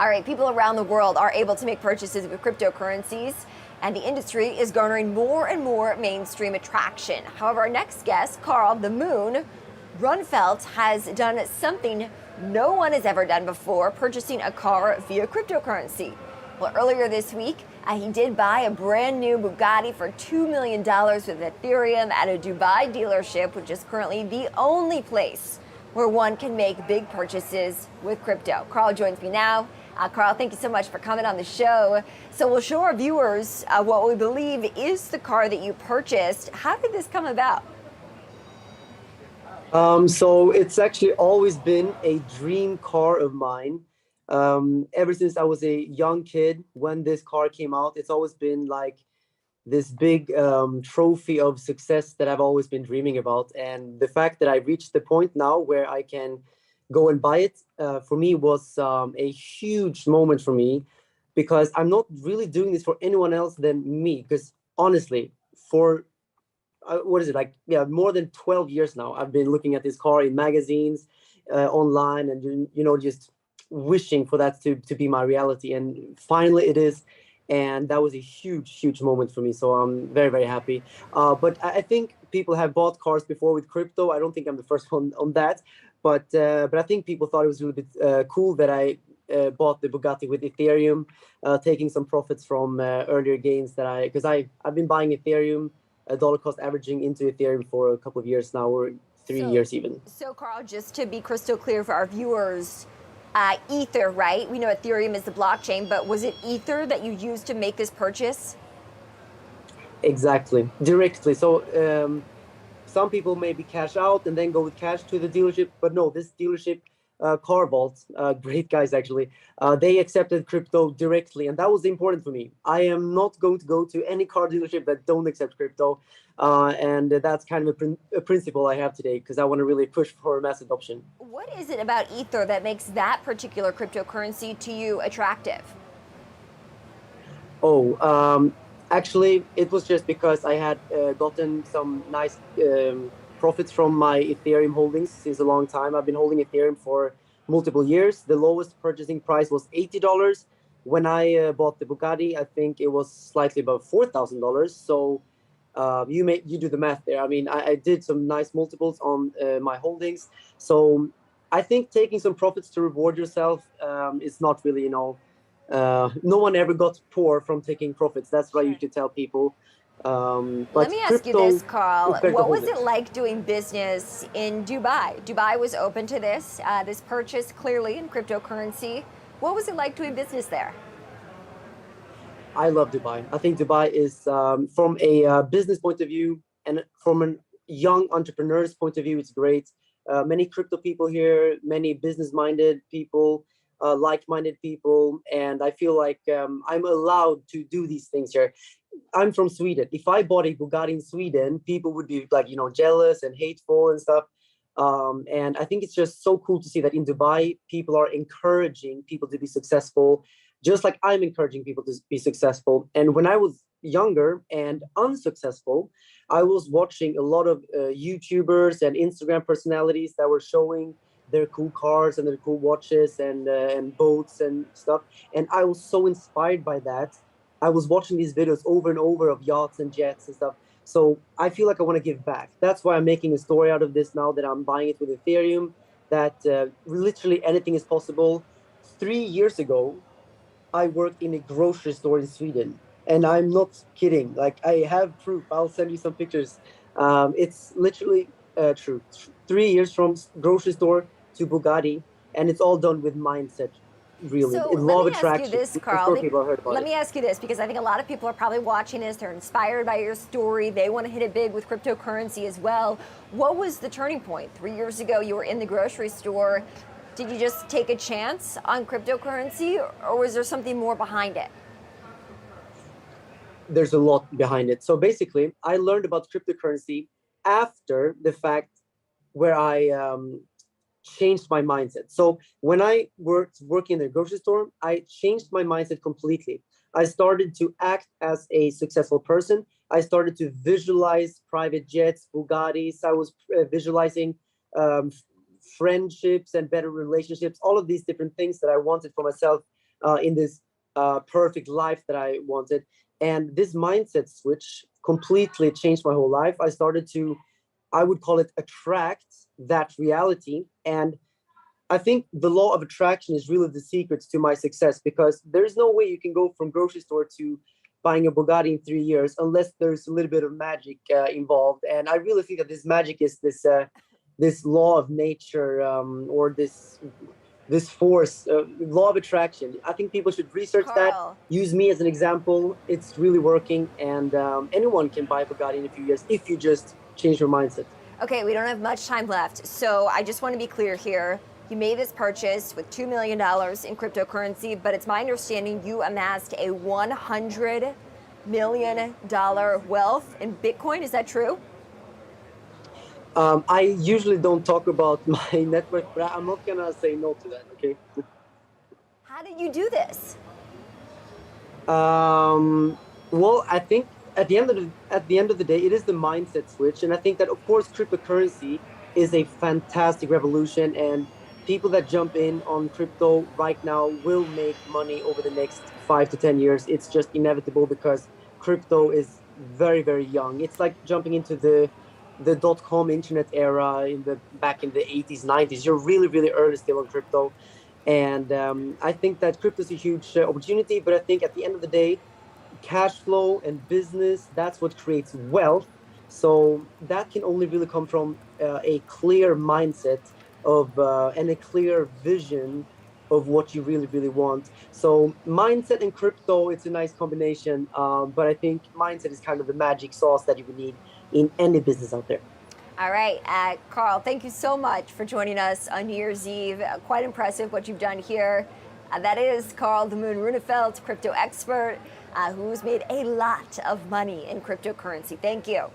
All right, people around the world are able to make purchases with cryptocurrencies, and the industry is garnering more and more mainstream attraction. However, our next guest, Carl the Moon Runefelt, has done something no one has ever done before, purchasing a car via cryptocurrency. Well, earlier this week, he did buy a brand new Bugatti for $2 million with Ethereum at a Dubai dealership, which is currently the only place where one can make big purchases with crypto. Carl joins me now. Carl, thank you so much for coming on the show. So we'll show our viewers what we believe is the car that you purchased. How did this come about? So it's actually always been a dream car of mine. Ever since I was a young kid, when this car came out, it's always been like this big trophy of success that I've always been dreaming about. And the fact that I reached the point now where I can go and buy it, for me was a huge moment for me, because I'm not really doing this for anyone else than me. Because honestly, for what is it, like, yeah, more than 12 years now, I've been looking at this car in magazines, online, and just wishing for that to be my reality. And finally it is. And that was a huge moment for me. So I'm very, very happy. But I think people have bought cars before with crypto. I don't think I'm the first one on that. But I think people thought it was a little bit cool that I bought the Bugatti with Ethereum, taking some profits from earlier gains because I've been buying Ethereum, dollar cost averaging into Ethereum for a couple of years now, or 3 years even. So Carl, just to be crystal clear for our viewers, Ether, right? We know Ethereum is the blockchain, but was it Ether that you used to make this purchase? Exactly, directly. So some people maybe cash out and then go with cash to the dealership, but no, this dealership, Car Vault, great guys actually, they accepted crypto directly, and that was important for me. I am not going to go to any car dealership that don't accept crypto, and that's kind of a principle I have today, because I want to really push for mass adoption. What is it about Ether that makes that particular cryptocurrency to you attractive? Oh, actually, it was just because I had gotten some nice profits from my Ethereum holdings since a long time. I've been holding Ethereum for multiple years. The lowest purchasing price was $80. When I bought the Bugatti, I think it was slightly above $4,000. So you do the math there. I mean, I did some nice multiples on my holdings. So I think taking some profits to reward yourself is not really, no one ever got poor from taking profits. That's what I usually tell people. Let But me ask you crypto this, Carl. is better to What hold was it. it like doing business in Dubai? Dubai was open to this purchase clearly in cryptocurrency. What was it like doing business there? I love Dubai. I think Dubai is, from a business point of view and from a young entrepreneur's point of view, it's great. Many crypto people here, many business-minded people, like-minded people, and I feel like I'm allowed to do these things here. I'm from Sweden. If I bought a Bugatti in Sweden, people would be like, jealous and hateful and stuff. And I think it's just so cool to see that in Dubai, people are encouraging people to be successful, just like I'm encouraging people to be successful. And when I was younger and unsuccessful, I was watching a lot of YouTubers and Instagram personalities that were showing their cool cars and their cool watches and boats and stuff. And I was so inspired by that. I was watching these videos over and over of yachts and jets and stuff. So I feel like I want to give back. That's why I'm making a story out of this now that I'm buying it with Ethereum, that literally anything is possible. 3 years ago, I worked in a grocery store in Sweden. And I'm not kidding. Like, I have proof. I'll send you some pictures. It's literally true. 3 years from grocery store to Bugatti. And it's all done with mindset, really. So In let law of me ask you attraction. this, I'm sure Carl. people have heard about Let it. me ask you this, because I think a lot of people are probably watching this. They're inspired by your story. They want to hit it big with cryptocurrency as well. What was the turning point? 3 years ago, you were in the grocery store. Did you just take a chance on cryptocurrency, or was there something more behind it? There's a lot behind it. So basically, I learned about cryptocurrency after the fact, where I changed my mindset. So when I worked working in the grocery store, I changed my mindset completely. I started to act as a successful person. I started to visualize private jets, Bugattis. I was visualizing um, friendships and better relationships, all of these different things that I wanted for myself in this perfect life that I wanted. And this mindset switch completely changed my whole life. I started to, I would call it, attract that reality. And I think the law of attraction is really the secret to my success, because there's no way you can go from grocery store to buying a Bugatti in 3 years unless there's a little bit of magic involved. And I really think that this magic is this law of nature, or this force, law of attraction. I think people should research that. Carl. Use me as an example. It's really working, and anyone can buy a Bugatti in a few years if you just change your mindset. Okay, we don't have much time left, so I just want to be clear here. You made this purchase with $2 million in cryptocurrency, but it's my understanding you amassed a $100 million wealth in Bitcoin. Is that true? I usually don't talk about my net worth, but I'm not gonna say no to that. Okay. How did you do this? Well, I think at the end of the day, it is the mindset switch, and I think that of course cryptocurrency is a fantastic revolution, and people that jump in on crypto right now will make money over the next 5 to 10 years. It's just inevitable because crypto is very, very young. It's like jumping into the dot-com internet era back in the 80s, 90s. You're really, really early still on crypto. And I think that crypto is a huge opportunity, but I think at the end of the day, cash flow and business, that's what creates wealth. So that can only really come from a clear mindset of and a clear vision of what you really, really want. So mindset and crypto, it's a nice combination. But I think mindset is kind of the magic sauce that you would need in any business out there. All right, Carl, thank you so much for joining us on New Year's Eve. Quite impressive what you've done here. That is Carl the Moon Runefelt, crypto expert, who's made a lot of money in cryptocurrency. Thank you.